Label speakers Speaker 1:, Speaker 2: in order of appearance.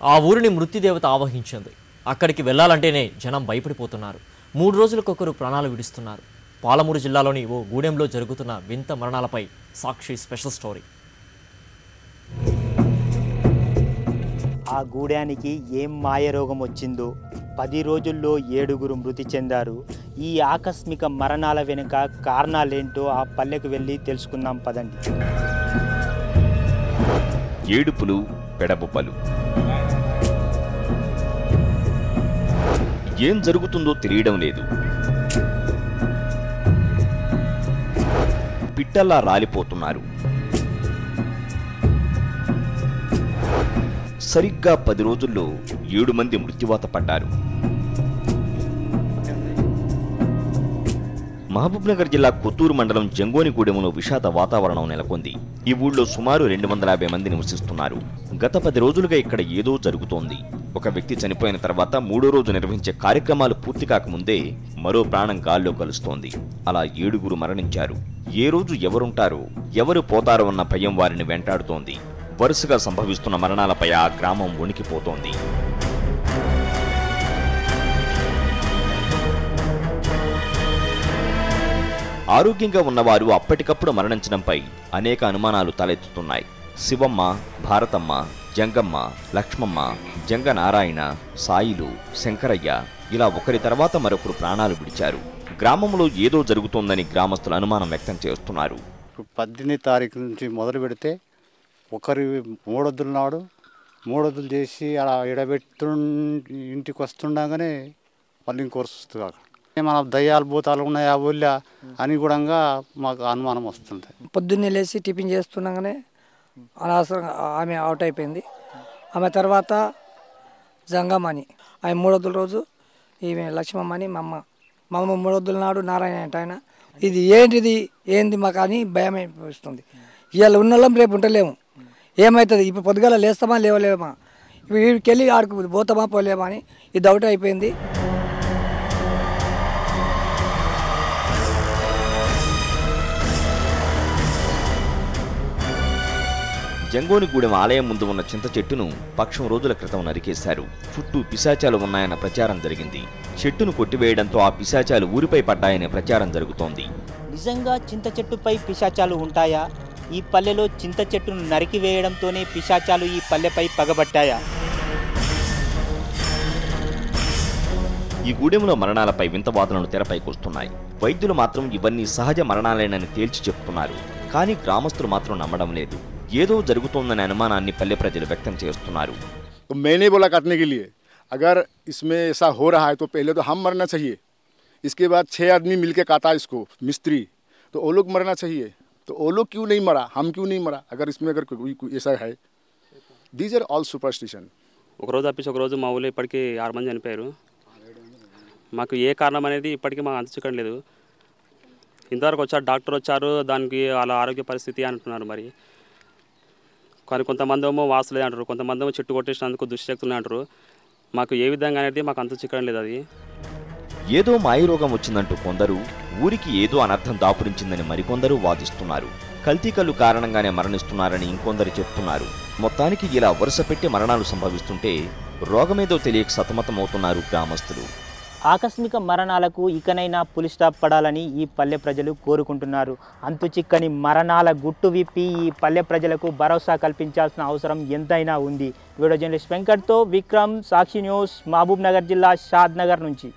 Speaker 1: ఆ ఊరిని మృత్యుదేవత ఆవహించింది. అక్కడికి వెళ్లాలంటేనే జనం భయపడిపోతున్నారు. 3 రోజులకొకరు ప్రాణాలు విడుస్తున్నారు. పాలమూరు జిల్లాలోని ఓ గూడెంలో జరుగుతున్న వింత మరణాలపై సాక్షి స్పెషల్ స్టోరీ.
Speaker 2: ఆ గూడానికి ఏం మాయరోగం వచ్చిందో 10 రోజుల్లో 7గురు మృతి చెందారు. ఈ ఆకస్మిక మరణాల వెనుక కారణాలేంటో ఆ పల్లెకు వెళ్ళి తెలుసుకుందాం పదండి.
Speaker 3: ఏడుపులు, పెడబొబ్బలు. ఏం జరుగుతుందో తెలియడం లేదు. పిట్టల్లా రాలిపోతున్నారు. సరిగ్గా 10 రోజుల్లో 7 మంది మృత్యువాత పడ్డారు. మహబూబ్నగర్ జిల్లా కొత్తూరు మండలం జంగోనిగూడెంలో విషాద వాతావరణం నెలకొంది. ఈ ఊళ్ళో సుమారు 250 మంది నివసిస్తున్నారు. గత 10 రోజులుగా ఇక్కడ ఏదో జరుగుతోంది. ఒక వ్యక్తి చనిపోయిన తర్వాత 3వ రోజు నిర్వహించే కార్యక్రమాలు పూర్తి కాకముందే మరో ప్రాణం గాల్లో కలుస్తోంది. అలా 7గురు మరణించారు. ఏ రోజు ఎవరుంటారో, ఎవరు పోతారో అన్న భయం వారిని వెంటాడుతోంది. వరుసగా సంభవిస్తున్న మరణాలపై ఆ గ్రామం వణికిపోతోంది. ఆరోగ్యంగా ఉన్నవారు అప్పటికప్పుడు మరణించడంపై అనేక అనుమానాలు తలెత్తుతున్నాయి. శివమ్మ, భారతమ్మ, జంగమ్మ, లక్ష్మమ్మ, జంగనారాయణ, సాయిలు, శంకరయ్య ఇలా ఒకరి తర్వాత మరొకరు ప్రాణాలు విడిచారు. గ్రామంలో ఏదో జరుగుతోందని గ్రామస్తులు అనుమానం వ్యక్తం చేస్తున్నారు.
Speaker 4: 18వ తారీఖు నుంచి మొదలు పెడితే ఒకరి మూడొద్దులు నాడు మూడొద్దులు చేసి అలా ఎడబెట్టు ఇంటికి వస్తుండగానే మళ్ళీ ఇంకోరు వస్తుంది. అక్కడ మన దయ్యాలు భూతాలు ఉన్నాయా ఊళ్ళో అని కూడా మాకు అనుమానం వస్తుంది.
Speaker 5: పొద్దున్నే లేచి టిఫిన్ చేస్తుండగానే అనవసరంగా ఆమె అవుట్ అయిపోయింది. ఆమె తర్వాత జంగమ్మని, ఆమె మూడొద్దుల రోజు ఈమె లక్ష్మమ్మని మా అమ్మ మూడొద్దుల నాడు నారాయణ అంటే ఆయన. ఇది ఏంది మాకు అని భయం అనిపిస్తుంది. ఇవాళ ఉన్నోళ్ళం రేపు ఉండలేము. ఏమవుతుంది ఇప్పుడు పొద్దుగాల లేస్తామా లేవలేమా, ఇప్పుడు వీడికి వెళ్ళి ఆడుకు పోతామా పోలేమా అని ఇది డౌట్ అయిపోయింది.
Speaker 3: జంగోనిగూడెం ఆలయం ముందు ఉన్న చింత చెట్టును పక్షం రోజుల క్రితం నరికేశారు. చుట్టూ పిశాచాలు ఉన్నాయన్న ప్రచారం జరిగింది. చెట్టును కొట్టివేయడంతో ఆ పిశాచాలు ఊరిపై పడ్డాయనే ప్రచారం జరుగుతోంది.
Speaker 2: నిజంగా చింత చెట్టుపై పిశాచాలు ఉంటాయా? ఈ పల్లెలో చింత చెట్టును నరికివేయడంతోనే పిశాచాలు ఈ పల్లెపై పగబట్టాయా?
Speaker 3: ఈ గూడెంలో మరణాలపై వింత వాదనలు తెరపైకొస్తున్నాయి. వైద్యులు మాత్రం ఇవన్నీ సహజ మరణాలేనని తేల్చి చెప్తున్నారు. కానీ గ్రామస్తులు మాత్రం నమ్మడం లేదు. ఏదో జరుగుతోందనే అనుమానాన్ని పల్లె ప్రజలు వ్యక్తం చేస్తున్నారు.
Speaker 6: मैंने बोला काटने के लिए, अगर इसमें ऐसा हो रहा है तो पहले तो हम मरना चाहिए. इसके बाद 6 आदमी मिलके काटा इसको मिस्त्री, तो वो लोग मरना चाहिए. तो वो लोग क्यों नहीं मरा, हम क्यों नहीं मरा? अगर इसमें अगर कोई ऐसा है, दीज आर ऑल सुपरस्टिशन.
Speaker 7: ఒక రోజు తప్పించి ఒక రోజు మా ఊళ్ళో ఇప్పటికీ 6 మంది చనిపోయారు. మాకు ఏ కారణం అనేది ఇప్పటికీ మాకు అంతుచిక్కడం లేదు. ఇంతవరకు వచ్చారు, డాక్టర్ వచ్చారు, దానికి వాళ్ళ ఆరోగ్య పరిస్థితి అంటున్నారు. మరి కానీ కొంతమంది ఏమో వాసులే అంటారు, కొంతమంది ఏమో చెట్టు కొట్టేసినందుకు దుశ్శక్తులు అంటారు. మాకు ఏ విధంగా అనేది మాకు అంత చిక్కడం లేదు. అది
Speaker 3: ఏదో మాయరోగం వచ్చిందంటూ కొందరు, ఊరికి ఏదో అనర్థం దాపురించిందని మరికొందరు వాదిస్తున్నారు. కల్తీ కల్లు కారణంగానే మరణిస్తున్నారని ఇంకొందరు చెప్తున్నారు. మొత్తానికి ఇలా వరుస పెట్టి మరణాలు సంభవిస్తుంటే రోగమేదో తెలియక సతమతమవుతున్నారు గ్రామస్తులు.
Speaker 2: ఆకస్మిక మరణాలకు ఇకనైనా పులి స్టాప్ పడాలని ఈ పల్లె ప్రజలు కోరుకుంటున్నారు. అంతుచిక్కని మరణాల గుట్టు విప్పి ఈ పల్లె ప్రజలకు భరోసా కల్పించాల్సిన అవసరం ఎంతైనా ఉంది. వీడియో జర్నలిస్ట్ వెంకట్తో విక్రమ్, సాక్షి న్యూస్, మహబూబ్ నగర్ జిల్లా షాద్ నగర్ నుంచి.